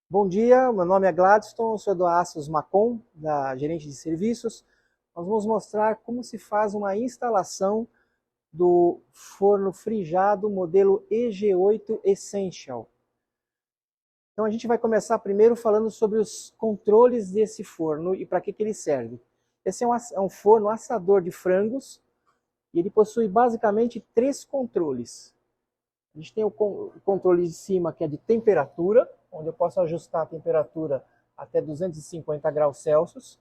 Bom dia, meu nome é Gladstone, sou do Aços Macon, da gerente de serviços. Nós vamos mostrar como se faz uma instalação do forno frijado modelo EG8 Essential. Então a gente vai começar primeiro falando sobre os controles desse forno e para que ele serve. Esse é um forno assador de frangos e ele possui basicamente três controles. A gente tem o controle de cima, que é de temperatura, onde eu posso ajustar a temperatura até 250 graus Celsius.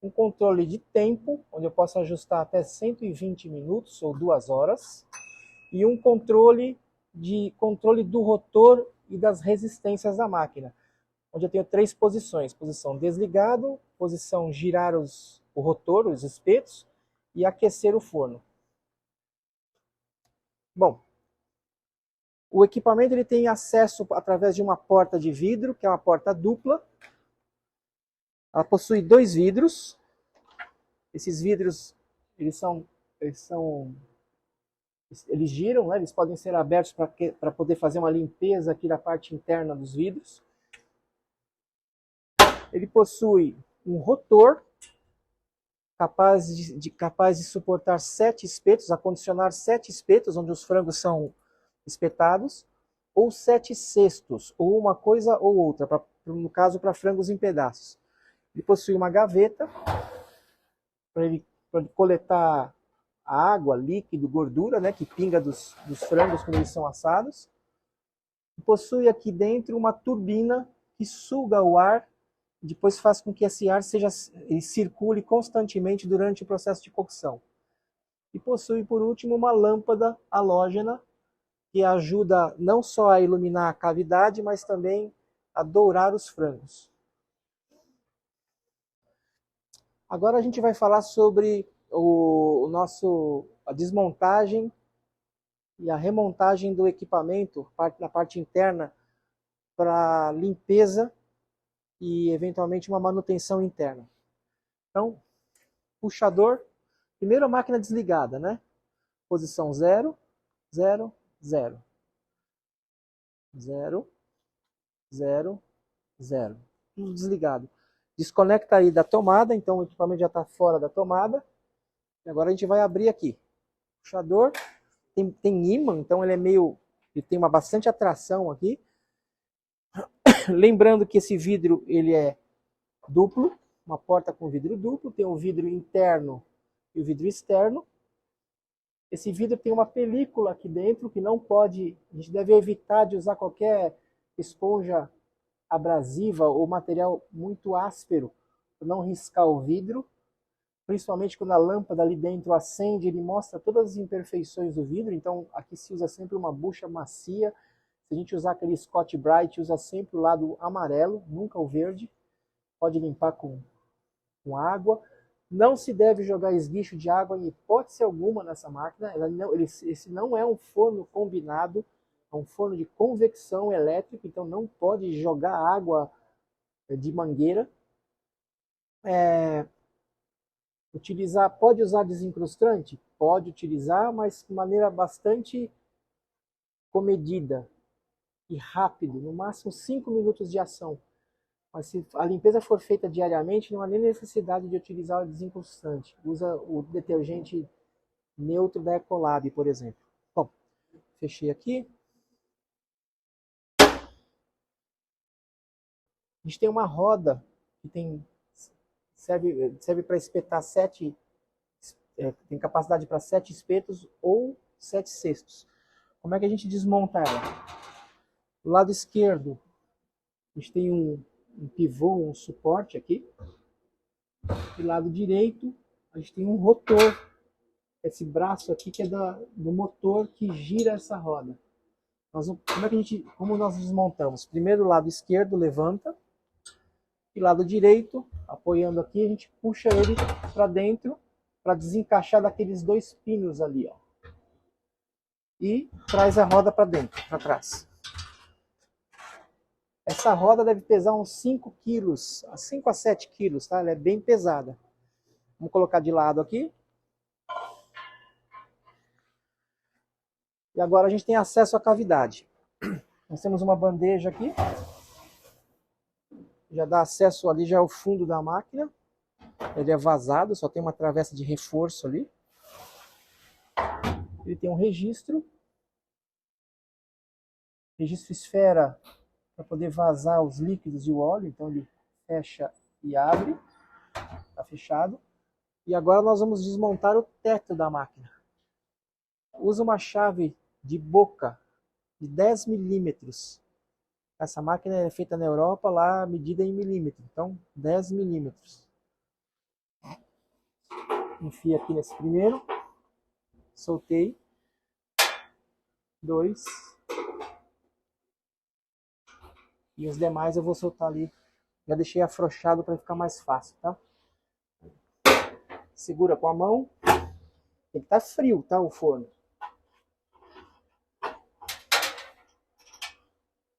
Um controle de tempo, onde eu posso ajustar até 120 minutos ou 2 horas. E um controle do rotor e das resistências da máquina, onde eu tenho três posições: posição desligado, posição girar o rotor, os espetos, e aquecer o forno. Bom, o equipamento ele tem acesso através de uma porta de vidro, que é uma porta dupla. Ela possui dois vidros. Esses vidros eles giram, né? Eles podem ser abertos para poder fazer uma limpeza aqui da parte interna dos vidros. Ele possui um rotor capaz de suportar 7 espetos, acondicionar 7 espetos, onde os frangos são espetados, ou 7 cestos, ou uma coisa ou outra, no caso para frangos em pedaços. Ele possui uma gaveta para ele coletar a água, líquido, gordura, né, que pinga dos frangos quando eles são assados. E possui aqui dentro uma turbina que suga o ar e depois faz com que esse ar ele circule constantemente durante o processo de cocção. E possui, por último, uma lâmpada halógena que ajuda não só a iluminar a cavidade, mas também a dourar os frangos. Agora a gente vai falar sobre a desmontagem e a remontagem do equipamento na parte interna para limpeza e eventualmente uma manutenção interna. Então, puxador, primeiro a máquina desligada, né? Posição 0, 0, 0. 0, 0, 0. Tudo desligado. Desconecta aí da tomada, então o equipamento já está fora da tomada. E agora a gente vai abrir aqui. Puxador, tem ímã, então ele tem bastante atração aqui. Lembrando que esse vidro ele é duplo, uma porta com vidro duplo, tem o vidro interno e o vidro externo. Esse vidro tem uma película aqui dentro que não pode, a gente deve evitar de usar qualquer esponja abrasiva ou material muito áspero para não riscar o vidro. Principalmente quando a lâmpada ali dentro acende, ele mostra todas as imperfeições do vidro, então aqui se usa sempre uma bucha macia. Se a gente usar aquele Scotch-Brite, usa sempre o lado amarelo, nunca o verde. Pode limpar com água. Não se deve jogar esguicho de água em hipótese alguma nessa máquina. Esse não é um forno combinado, é um forno de convecção elétrica, então não pode jogar água de mangueira. Pode usar desincrustante? Pode utilizar, mas de maneira bastante comedida e rápido, no máximo 5 minutos de ação. Mas se a limpeza for feita diariamente, não há nem necessidade de utilizar o desincrustante. Usa o detergente neutro da Ecolab, por exemplo. Bom, fechei aqui. A gente tem uma roda que serve para espetar tem capacidade para 7 espetos ou 7 cestos. Como é que a gente desmonta ela? Do lado esquerdo, a gente tem um pivô, um suporte aqui. Do lado direito, a gente tem um rotor. Esse braço aqui que é do motor que gira essa roda. Como nós desmontamos? Primeiro, o lado esquerdo levanta. E lado direito, apoiando aqui, a gente puxa ele para dentro para desencaixar daqueles dois pinos ali, ó. E traz a roda para dentro, para trás. Essa roda deve pesar uns 5 quilos, 5 a 7 quilos, tá? Ela é bem pesada. Vamos colocar de lado aqui. E agora a gente tem acesso à cavidade. Nós temos uma bandeja aqui. já dá acesso ali já ao fundo da máquina. Ele é vazado, só tem uma travessa de reforço ali. Ele tem um registro esfera para poder vazar os líquidos e o óleo, então ele fecha e abre, está fechado. E agora nós vamos desmontar o teto da máquina. Usa uma chave de boca de 10 milímetros. Essa máquina é feita na Europa, lá medida em milímetro, então 10 milímetros. Enfia aqui nesse primeiro, soltei, 2, e os demais eu vou soltar ali. Já deixei afrouxado para ficar mais fácil, tá? Segura com a mão, tem que estar frio, tá, o forno.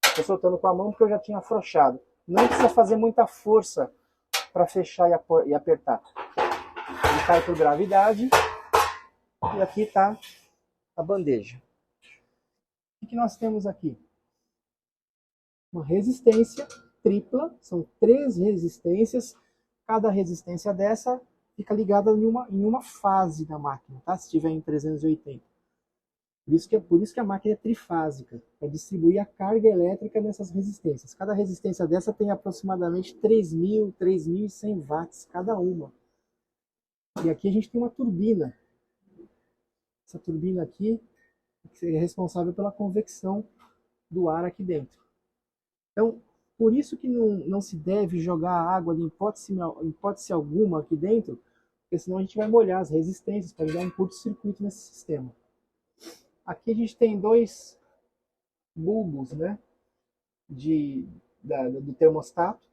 Estou soltando com a mão porque eu já tinha afrouxado. Não precisa fazer muita força para fechar e apertar. Ele cai por gravidade e aqui está a bandeja. O que nós temos aqui? Uma resistência tripla, são 3 resistências. Cada resistência dessa fica ligada em uma fase da máquina, tá? Se estiver em 380. Por isso que a máquina é trifásica, para distribuir a carga elétrica nessas resistências. Cada resistência dessa tem aproximadamente 3.000, 3.100 watts cada uma. E aqui a gente tem uma turbina. Essa turbina aqui é responsável pela convecção do ar aqui dentro. Então, por isso que não se deve jogar água de hipótese alguma aqui dentro, porque senão a gente vai molhar as resistências, para dar um curto-circuito nesse sistema. Aqui a gente tem 2 bulbos, né, do termostato.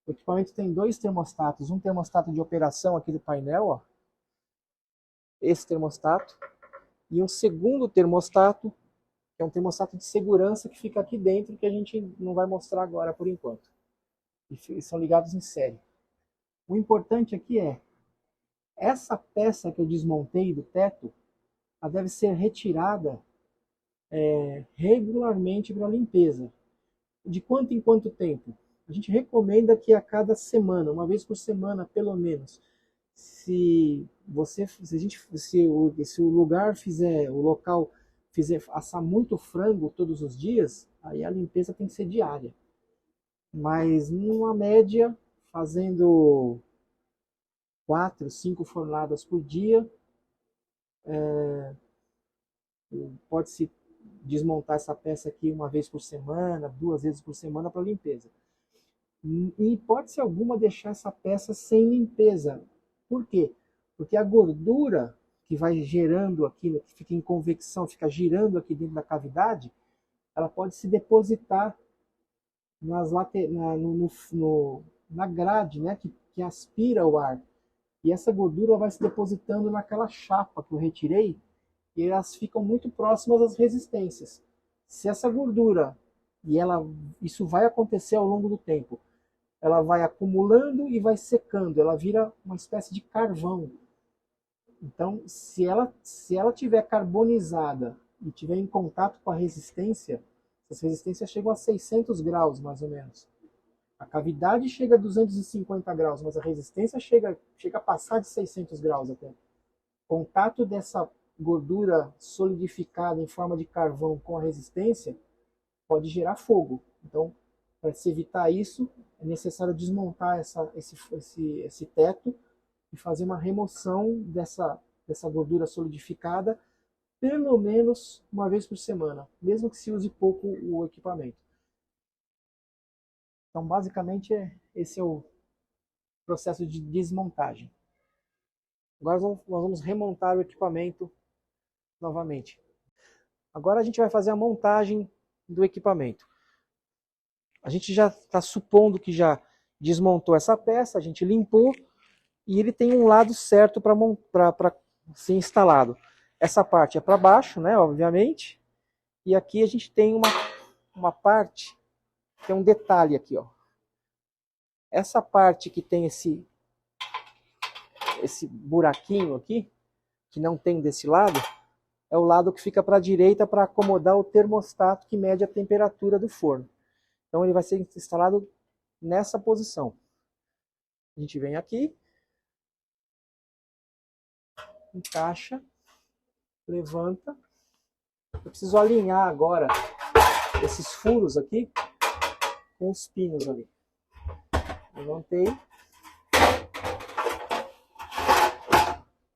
O equipamento tem 2 termostatos, um termostato de operação aqui do painel, ó, esse termostato, e um segundo termostato, que é um termostato de segurança que fica aqui dentro, que a gente não vai mostrar agora por enquanto. E são ligados em série. O importante aqui é, essa peça que eu desmontei do teto, ela deve ser retirada regularmente para limpeza. De quanto em quanto tempo? A gente recomenda que a cada semana, uma vez por semana pelo menos. Se o local fizer assar muito frango todos os dias, aí a limpeza tem que ser diária. Mas numa média, fazendo 4, 5 fornadas por dia, pode-se desmontar essa peça aqui uma vez por semana, 2 vezes por semana para limpeza. Em hipótese alguma deixar essa peça sem limpeza. Por quê? Porque a gordura que vai gerando aqui, que fica em convecção, fica girando aqui dentro da cavidade, ela pode se depositar na grade, né, que aspira o ar. E essa gordura vai se depositando naquela chapa que eu retirei, e elas ficam muito próximas às resistências. Se essa gordura, isso vai acontecer ao longo do tempo, ela vai acumulando e vai secando, ela vira uma espécie de carvão. Então, se ela tiver carbonizada e tiver em contato com a resistência, essas resistências chegam a 600 graus, mais ou menos. A cavidade chega a 250 graus, mas a resistência chega a passar de 600 graus até. O contato dessa gordura solidificada em forma de carvão com a resistência pode gerar fogo. Então, para se evitar isso, é necessário desmontar esse teto e fazer uma remoção dessa gordura solidificada pelo menos uma vez por semana, mesmo que se use pouco o equipamento. Então, basicamente, esse é o processo de desmontagem. Agora nós vamos remontar o equipamento novamente. Agora a gente vai fazer a montagem do equipamento. A gente já está supondo que já desmontou essa peça, a gente limpou e ele tem um lado certo para ser instalado. Essa parte é para baixo, né, obviamente, e aqui a gente tem uma parte que é um detalhe aqui, ó. Essa parte que tem esse buraquinho aqui, que não tem desse lado, é o lado que fica para a direita para acomodar o termostato que mede a temperatura do forno. Então ele vai ser instalado nessa posição. A gente vem aqui, encaixa, levanta. Eu preciso alinhar agora esses furos aqui com os pinos ali. Levantei.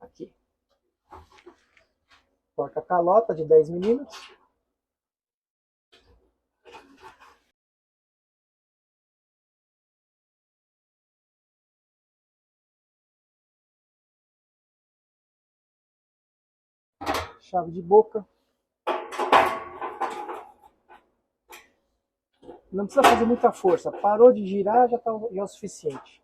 Aqui. Porta-calota de 10 milímetros. Chave de boca. Não precisa fazer muita força. Parou de girar, já é o suficiente.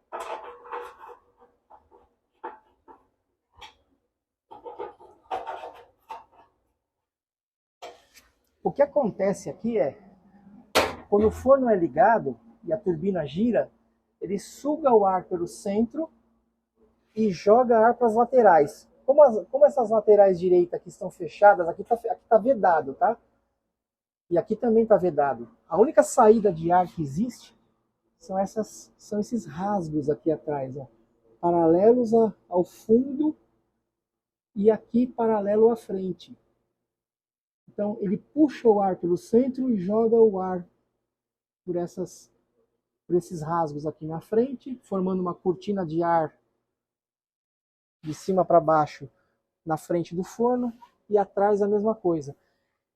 O que acontece aqui é, quando o forno é ligado e a turbina gira, ele suga o ar pelo centro e joga ar para as laterais. Como essas laterais direitas aqui estão fechadas, aqui tá vedado, tá? E aqui também está vedado. A única saída de ar que existe são esses rasgos aqui atrás, ó, paralelos ao fundo e aqui paralelo à frente. Então ele puxa o ar pelo centro e joga o ar por esses rasgos aqui na frente, formando uma cortina de ar de cima para baixo na frente do forno, e atrás a mesma coisa.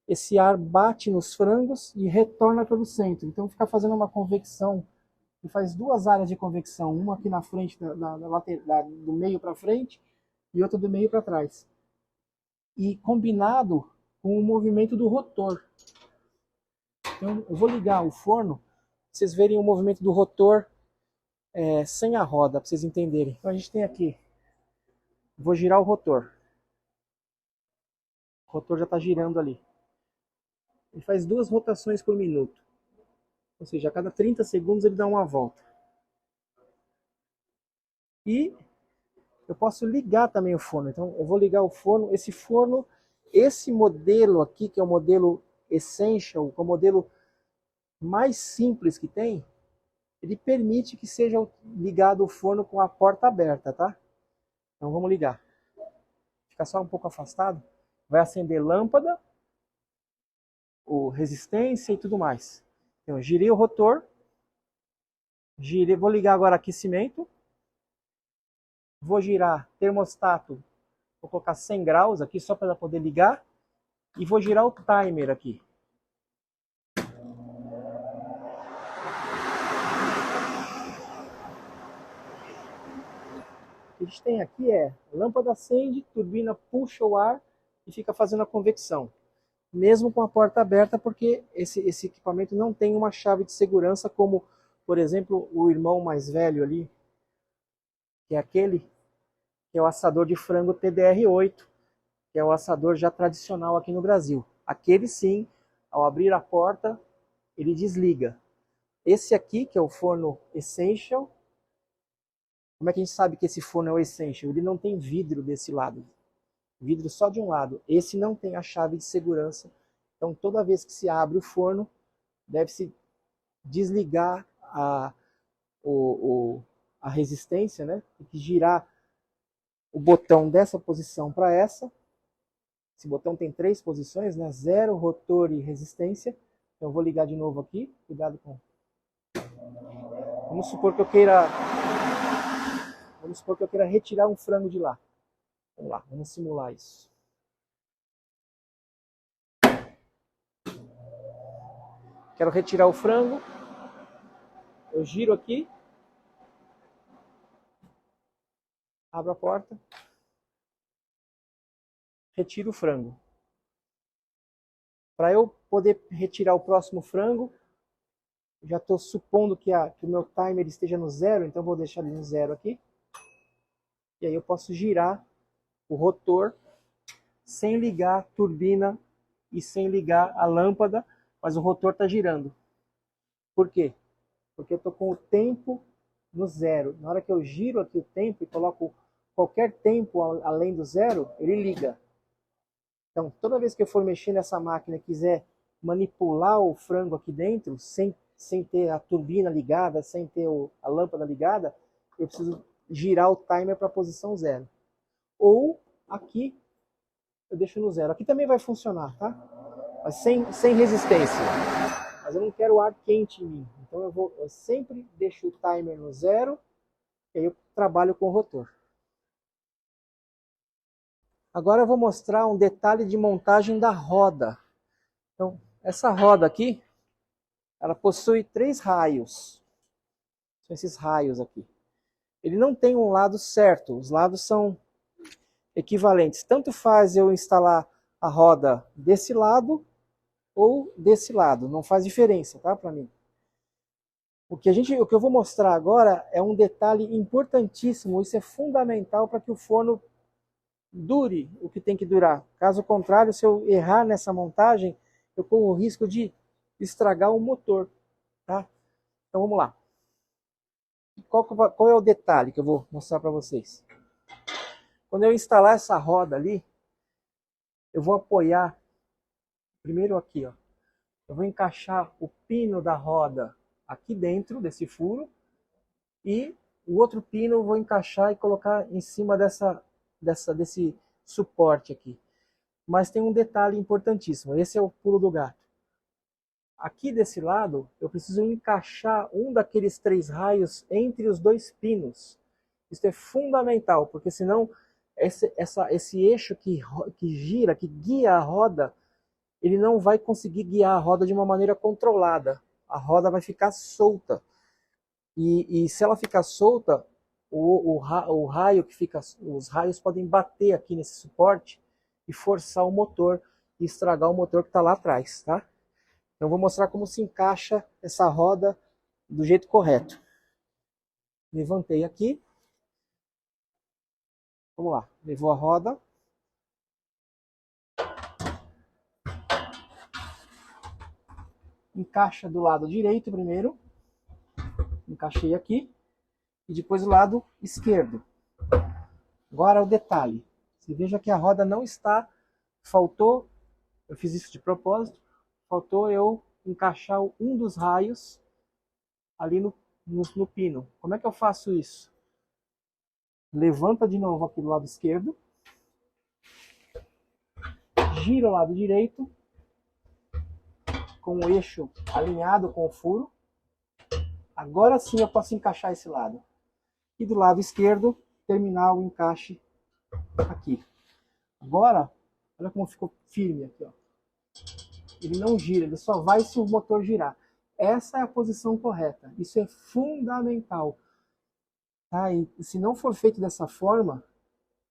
Esse ar bate nos frangos e retorna pelo centro. Então fica fazendo uma convecção. E faz duas áreas de convecção. Uma aqui na frente, do meio para frente, e outra do meio para trás. E combinado com o movimento do rotor. Então eu vou ligar o forno, para vocês verem o movimento do rotor sem a roda, para vocês entenderem. Então a gente tem aqui, vou girar o rotor. O rotor já está girando ali. Ele faz 2 rotações por minuto. Ou seja, a cada 30 segundos ele dá uma volta. E eu posso ligar também o forno. Então eu vou ligar o forno. Esse modelo aqui, que é o modelo Essential, que é o modelo mais simples que tem, ele permite que seja ligado o forno com a porta aberta, tá? Então vamos ligar. Fica só um pouco afastado. Vai acender lâmpada, resistência e tudo mais. Então, eu girei o rotor, vou ligar agora aquecimento, vou girar termostato, vou colocar 100 graus aqui só para poder ligar, e vou girar o timer aqui. O que a gente tem aqui a lâmpada acende, turbina puxa o ar e fica fazendo a convecção. Mesmo com a porta aberta, porque esse equipamento não tem uma chave de segurança, como, por exemplo, o irmão mais velho ali, que é aquele que é o assador de frango TDR8, que é o assador já tradicional aqui no Brasil. Aquele sim, ao abrir a porta, ele desliga. Esse aqui, que é o forno Essential, como é que a gente sabe que esse forno é o Essential? Ele não tem vidro desse lado. Vidro só de um lado. Esse não tem a chave de segurança. Então, toda vez que se abre o forno, deve-se desligar a resistência, né? Tem que girar o botão dessa posição para essa. Esse botão tem 3 posições, né? 0, rotor e resistência. Então, eu vou ligar de novo aqui. Cuidado com... Vamos supor que eu queira retirar um frango de lá. Vamos lá, vamos simular isso. Quero retirar o frango. Eu giro aqui. Abro a porta. Retiro o frango. Para eu poder retirar o próximo frango, já estou supondo que o meu timer esteja no 0, então vou deixar ele no 0 aqui. E aí eu posso girar o rotor sem ligar a turbina e sem ligar a lâmpada, mas o rotor está girando. Por quê? Porque eu estou com o tempo no 0. Na hora que eu giro aqui o tempo e coloco qualquer tempo além do 0, ele liga. Então, toda vez que eu for mexer nessa máquina e quiser manipular o frango aqui dentro, sem sem ter a turbina ligada, sem ter a lâmpada ligada, eu preciso girar o timer para a posição 0. Ou aqui eu deixo no 0. Aqui também vai funcionar, tá? Mas sem resistência. Mas eu não quero ar quente em mim. Então eu sempre deixo o timer no 0 e aí eu trabalho com o rotor. Agora eu vou mostrar um detalhe de montagem da roda. Então, essa roda aqui, ela possui 3 raios. São esses raios aqui. Ele não tem um lado certo, os lados são equivalentes. Tanto faz eu instalar a roda desse lado ou desse lado, não faz diferença, tá, para mim. O que eu vou mostrar agora é um detalhe importantíssimo, isso é fundamental para que o forno dure o que tem que durar. Caso contrário, se eu errar nessa montagem, eu corro o risco de estragar o motor, tá? Então vamos lá. Qual é o detalhe que eu vou mostrar para vocês? Quando eu instalar essa roda ali, eu vou apoiar, primeiro aqui, ó. Eu vou encaixar o pino da roda aqui dentro desse furo e o outro pino eu vou encaixar e colocar em cima desse suporte aqui. Mas tem um detalhe importantíssimo, esse é o pulo do gato. Aqui desse lado, eu preciso encaixar um daqueles 3 raios entre os 2 pinos. Isso é fundamental, porque senão esse eixo que gira, que guia a roda, ele não vai conseguir guiar a roda de uma maneira controlada. A roda vai ficar solta. E se ela ficar solta, o raio que fica, os raios podem bater aqui nesse suporte e forçar o motor e estragar o motor que está lá atrás, tá? Então vou mostrar como se encaixa essa roda do jeito correto. Levantei aqui. Vamos lá, levou a roda. Encaixa do lado direito primeiro. Encaixei aqui. E depois do lado esquerdo. Agora o detalhe. Você veja que a roda não está... Faltou, eu fiz isso de propósito, faltou eu encaixar um dos raios ali no pino. Como é que eu faço isso? Levanta de novo aqui do lado esquerdo. Gira o lado direito. Com o eixo alinhado com o furo. Agora sim eu posso encaixar esse lado. E do lado esquerdo, terminar o encaixe aqui. Agora, olha como ficou firme aqui, ó. Ele não gira, ele só vai se o motor girar. Essa é a posição correta. Isso é fundamental. Tá? E se não for feito dessa forma,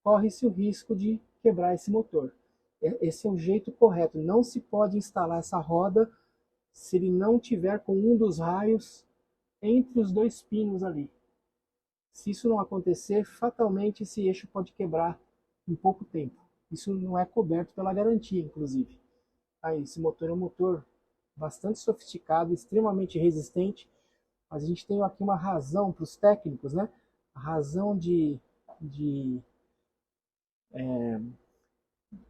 corre-se o risco de quebrar esse motor. Esse é o jeito correto. Não se pode instalar essa roda se ele não tiver com um dos raios entre os 2 pinos ali. Se isso não acontecer, fatalmente esse eixo pode quebrar em pouco tempo. Isso não é coberto pela garantia, inclusive. Aí, esse motor é um motor bastante sofisticado, extremamente resistente, mas a gente tem aqui uma razão para os técnicos, né? A razão de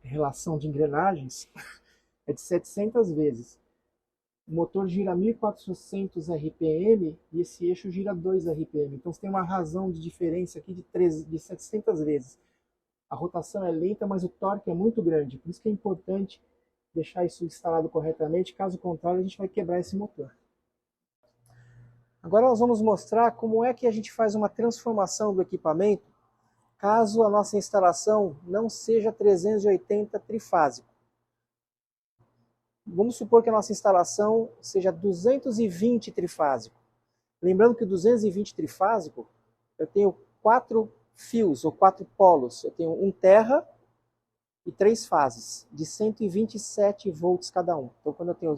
relação de engrenagens é de 700 vezes. O motor gira 1400 RPM e esse eixo gira 2 RPM. Então você tem uma razão de diferença aqui de 700 vezes. A rotação é lenta, mas o torque é muito grande. Por isso que é importante deixar isso instalado corretamente. Caso contrário, a gente vai quebrar esse motor. Agora nós vamos mostrar como é que a gente faz uma transformação do equipamento caso a nossa instalação não seja 380 trifásico. Vamos supor que a nossa instalação seja 220 trifásico. Lembrando que o 220 trifásico, eu tenho 4 fios ou 4 polos. Eu tenho um terra e 3 fases, de 127 volts cada um. Então quando eu tenho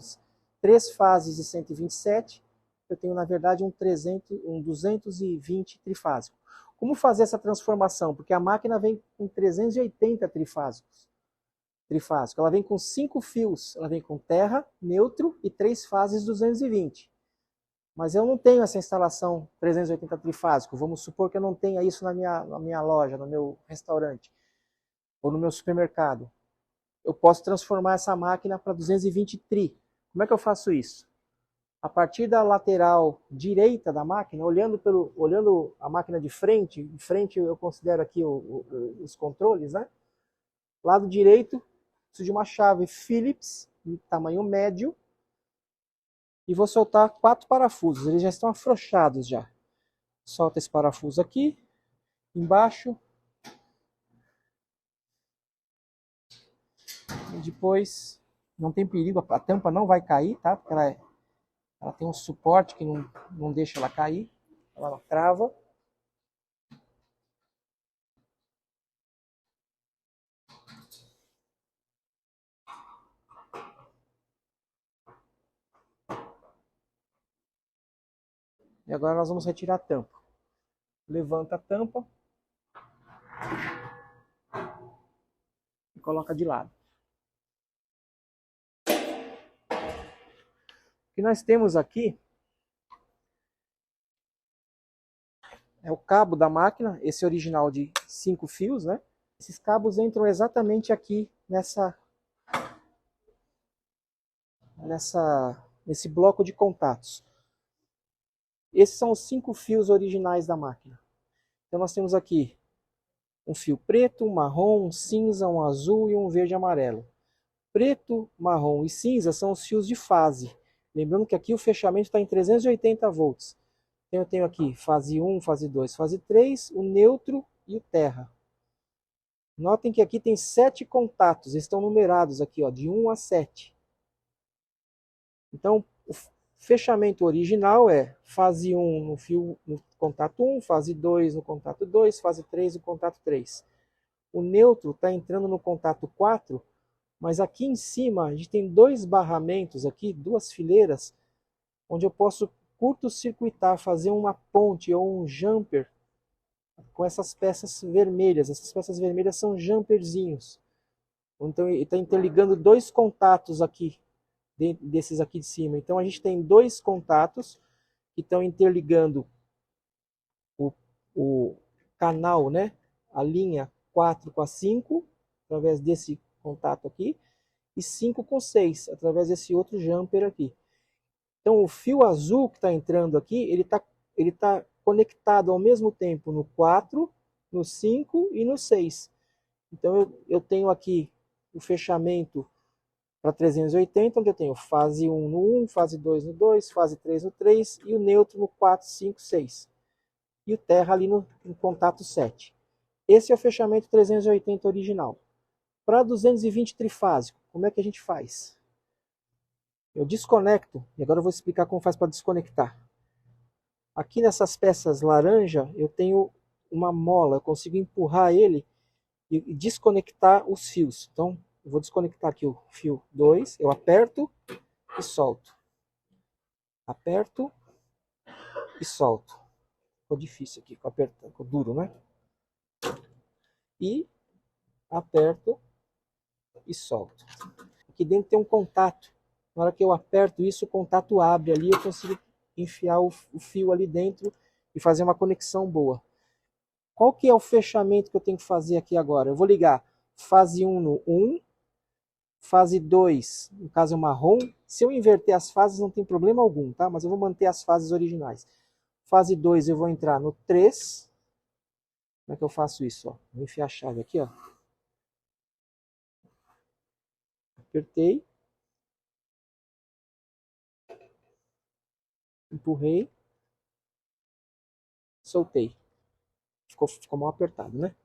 3 fases de 127, eu tenho na verdade um 220 trifásico. Como fazer essa transformação? Porque a máquina vem com 380 trifásicos. Ela vem com 5 fios, ela vem com terra, neutro e 3 fases 220. Mas eu não tenho essa instalação 380 trifásico. Vamos supor que eu não tenha isso na minha loja, no meu restaurante ou no meu supermercado. Eu posso transformar essa máquina para 220 tri. Como é que eu faço isso? A partir da lateral direita da máquina, olhando a máquina de frente eu considero aqui os controles, né? Lado direito, preciso de uma chave Phillips, de tamanho médio, e vou soltar 4 parafusos, eles já estão afrouxados já. Solta esse parafuso aqui, embaixo, e depois não tem perigo, a tampa não vai cair, tá? Porque ela tem um suporte que não deixa ela cair, ela trava. E agora nós vamos retirar a tampa. Levanta a tampa e coloca de lado. O que nós temos aqui é o cabo da máquina, esse original de 5 fios, né? Esses cabos entram exatamente aqui nesse bloco de contatos. Esses são os 5 fios originais da máquina. Então nós temos aqui um fio preto, um marrom, um cinza, um azul e um verde e amarelo. Preto, marrom e cinza são os fios de fase. Lembrando que aqui o fechamento está em 380 volts. Então eu tenho aqui fase 1, fase 2, fase 3, o neutro e o terra. Notem que aqui tem 7 contatos, estão numerados aqui, ó, de 1 a 7. Então o fechamento original é fase 1 no contato 1, fase 2 no contato 2, fase 3 no contato 3. O neutro está entrando no contato 4, mas aqui em cima a gente tem 2 barramentos aqui, 2 fileiras, onde eu posso curto-circuitar, fazer uma ponte ou um jumper com essas peças vermelhas. Essas peças vermelhas são jumperzinhos. Então ele está interligando 2 contatos aqui, desses aqui de cima. Então a gente tem 2 contatos que estão interligando o canal, né? A linha 4 com a 5, através desse contato aqui, e 5 com 6, através desse outro jumper aqui. Então o fio azul que está entrando aqui, ele tá conectado ao mesmo tempo no 4, no 5 e no 6. Então eu tenho aqui o fechamento para 380, onde eu tenho fase 1 no 1, fase 2 no 2, fase 3 no 3 e o neutro no 4, 5, 6. E o terra ali no contato 7. Esse é o fechamento 380 original. Para 220 trifásico, como é que a gente faz? Eu desconecto, e agora eu vou explicar como faz para desconectar. Aqui nessas peças laranja, eu tenho uma mola, eu consigo empurrar ele e desconectar os fios. Então, eu vou desconectar aqui o fio 2, eu aperto e solto. Aperto e solto. Ficou difícil aqui, ficou duro, né? E aperto e solto. Aqui dentro tem um contato. Na hora que eu aperto isso, o contato abre ali, eu consigo enfiar o fio ali dentro e fazer uma conexão boa. Qual que é o fechamento que eu tenho que fazer aqui agora? Eu vou ligar fase 1 no 1, fase 2, no caso é marrom. Se eu inverter as fases não tem problema algum, tá? Mas eu vou manter as fases originais. Fase 2 eu vou entrar no 3. Como é que eu faço isso? Ó? Vou enfiar a chave aqui, ó. Apertei. Empurrei. Soltei. Ficou mal apertado, né?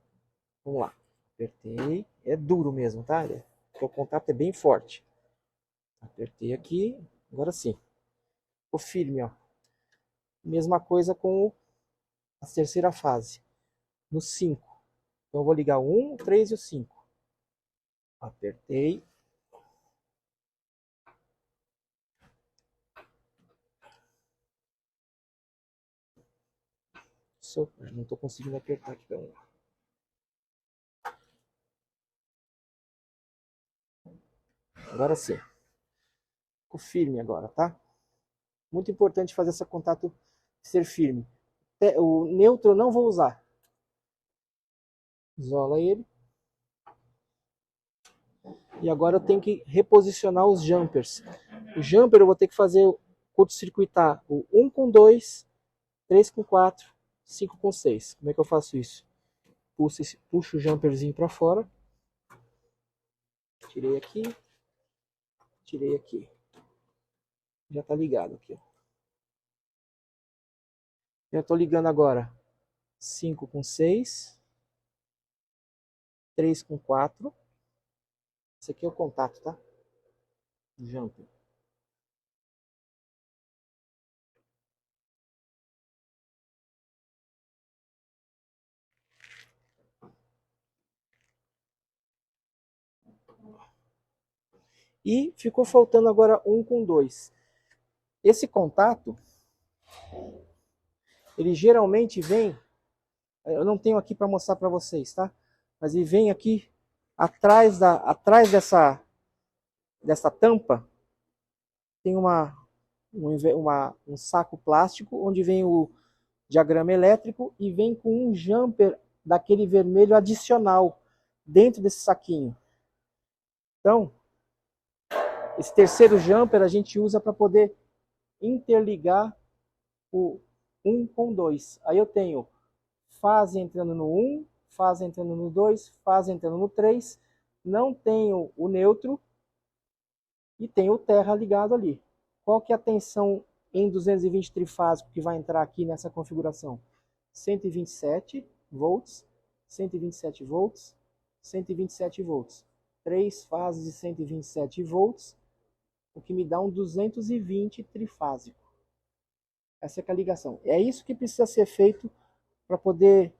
Vamos lá. Apertei. É duro mesmo, tá? O contato é bem forte. Apertei aqui. Agora sim. Ficou firme, ó. Mesma coisa com a terceira fase. No 5. Então eu vou ligar o 1, o 3 e o 5. Apertei. Não estou conseguindo apertar aqui. Vamos lá. Agora sim. Ficou firme agora, tá? Muito importante fazer esse contato ser firme. O neutro eu não vou usar. Isola ele. E agora eu tenho que reposicionar os jumpers. O jumper eu vou ter que fazer curto-circuitar o 1 com 2, 3 com 4, 5 com 6. Como é que eu faço isso? Puxo o jumperzinho para fora. Tirei aqui. Tirei aqui. Já está ligado aqui. Ó. Já estou ligando agora 5 com 6. 3 com 4. Esse aqui é o contato, tá? Jumper. E ficou faltando agora 1 com 2. Esse contato, ele geralmente vem, eu não tenho aqui para mostrar para vocês, tá? Mas ele vem aqui atrás dessa tampa, tem um saco plástico onde vem o diagrama elétrico e vem com um jumper daquele vermelho adicional dentro desse saquinho. Então, esse terceiro jumper a gente usa para poder interligar o 1 com 2. Aí eu tenho fase entrando no 1, fase entrando no 2, fase entrando no 3. Não tenho o neutro e tenho o terra ligado ali. Qual que é a tensão em 220 trifásico que vai entrar aqui nessa configuração? 127 volts, 127 volts, 127 volts. 3 fases de 127 volts, o que me dá um 220 trifásico. Essa é a ligação. É isso que precisa ser feito para poder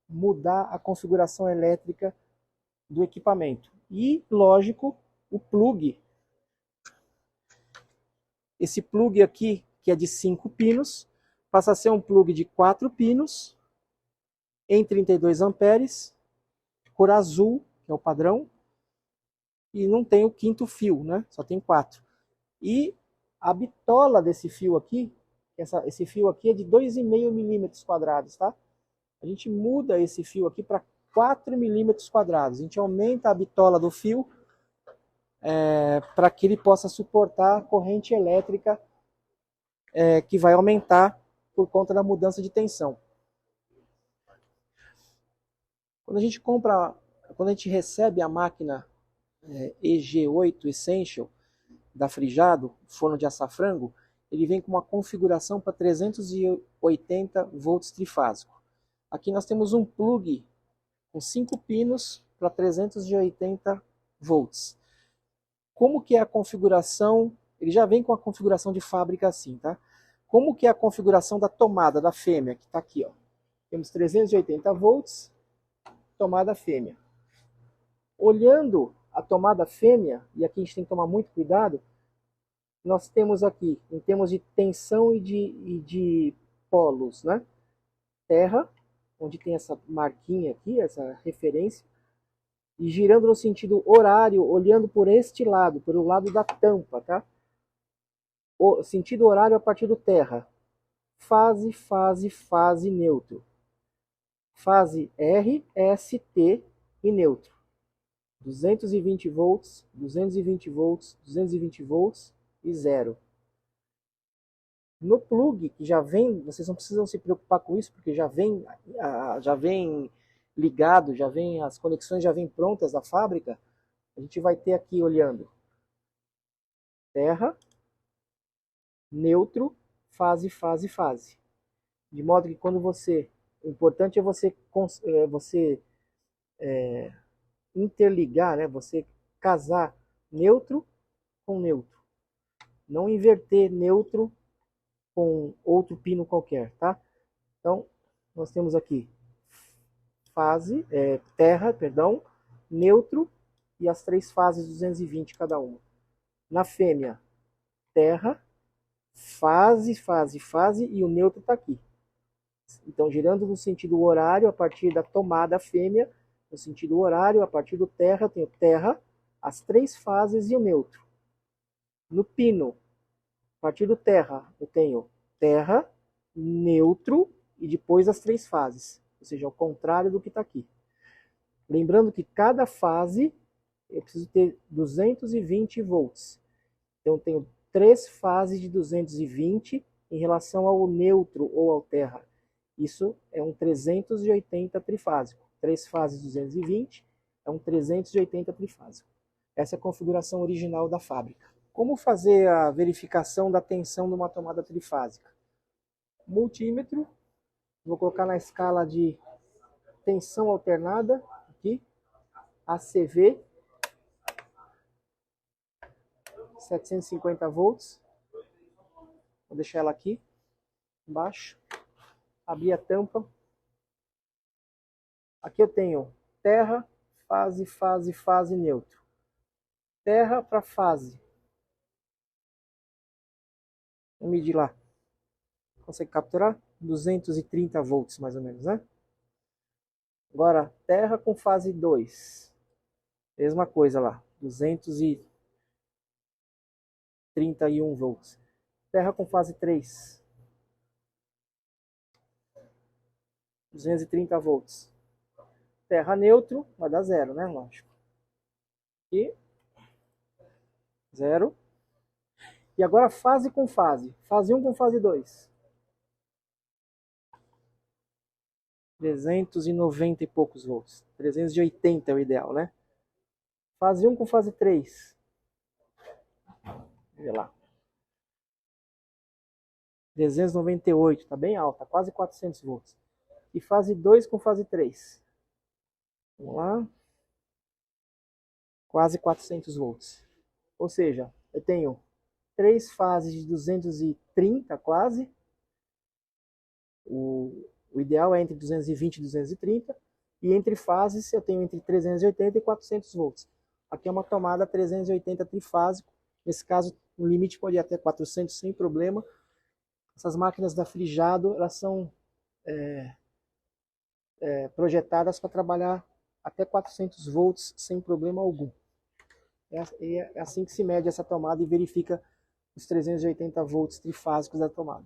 mudar a configuração elétrica do equipamento. E, lógico, o plug. Esse plug aqui, que é de 5 pinos, passa a ser um plug de 4 pinos, em 32 amperes, cor azul, que é o padrão, e não tem o quinto fio, né? Só tem 4. E a bitola desse fio aqui, esse fio aqui é de 2,5 milímetros quadrados, tá? A gente muda esse fio aqui para 4 milímetros quadrados. A gente aumenta a bitola do fio para que ele possa suportar a corrente elétrica que vai aumentar por conta da mudança de tensão. Quando a gente recebe a máquina EG8 Essential da Frijado, forno de assar frango, ele vem com uma configuração para 380 volts trifásico. Aqui nós temos um plug com 5 pinos para 380 volts. Como que é a configuração? Ele já vem com a configuração de fábrica assim, tá? Como que é a configuração da tomada da fêmea, que está aqui, ó. Temos 380 volts, tomada fêmea. Olhando a tomada fêmea, e aqui a gente tem que tomar muito cuidado, nós temos aqui, em termos de tensão e de polos, né? Terra, onde tem essa marquinha aqui, essa referência, e girando no sentido horário, olhando por este lado, pelo lado da tampa, tá? O sentido horário a partir do terra. Fase, fase, fase, neutro. Fase R, S, T e neutro. 220 volts, 220 volts, 220 volts e 0. No plug, que já vem, vocês não precisam se preocupar com isso, porque já vem ligado, as conexões já vêm prontas da fábrica. A gente vai ter aqui olhando terra, neutro, fase, fase, fase. De modo que quando o importante é você interligar, né? Você casar neutro com neutro. Não inverter neutro com outro pino qualquer, tá? Então, nós temos aqui terra, neutro e as 3 fases 220 cada uma. Na fêmea, terra, fase, fase, fase e o neutro está aqui. Então, girando no sentido horário a partir da tomada fêmea, no sentido horário a partir do terra, eu tenho terra, as 3 fases e o neutro. No pino, a partir do terra, eu tenho terra, neutro e depois as 3 fases. Ou seja, ao contrário do que está aqui. Lembrando que cada fase eu preciso ter 220 volts. Então eu tenho 3 fases de 220 em relação ao neutro ou ao terra. Isso é um 380 trifásico. 3 fases de 220 é um 380 trifásico. Essa é a configuração original da fábrica. Como fazer a verificação da tensão numa tomada trifásica? Multímetro, vou colocar na escala de tensão alternada, aqui, ACV, 750 volts. Vou deixar ela aqui, embaixo. Abrir a tampa. Aqui eu tenho terra, fase, fase, fase, neutro. Terra para fase. Vamos medir lá. Consegue capturar? 230 volts mais ou menos, né? Agora, terra com fase 2. Mesma coisa lá. 231 volts. Terra com fase 3. 230 volts. Terra neutro, vai dar 0, né? Lógico. E 0. E agora fase com fase. Fase 1 com fase 2. 390 e poucos volts. 380 é o ideal, né? Fase 1 com fase 3. Olha lá. 398, tá bem alta, quase 400 volts. E fase 2 com fase 3. Vamos lá. Quase 400 volts. Ou seja, eu tenho 3 fases de 230 quase. O ideal é entre 220 e 230. E entre fases eu tenho entre 380 e 400 volts. Aqui é uma tomada 380 trifásico. Nesse caso, o limite pode ir até 400 sem problema. Essas máquinas da Frijado, elas são projetadas para trabalhar até 400 volts sem problema algum. É assim que se mede essa tomada e verifica os 380 volts trifásicos da tomada.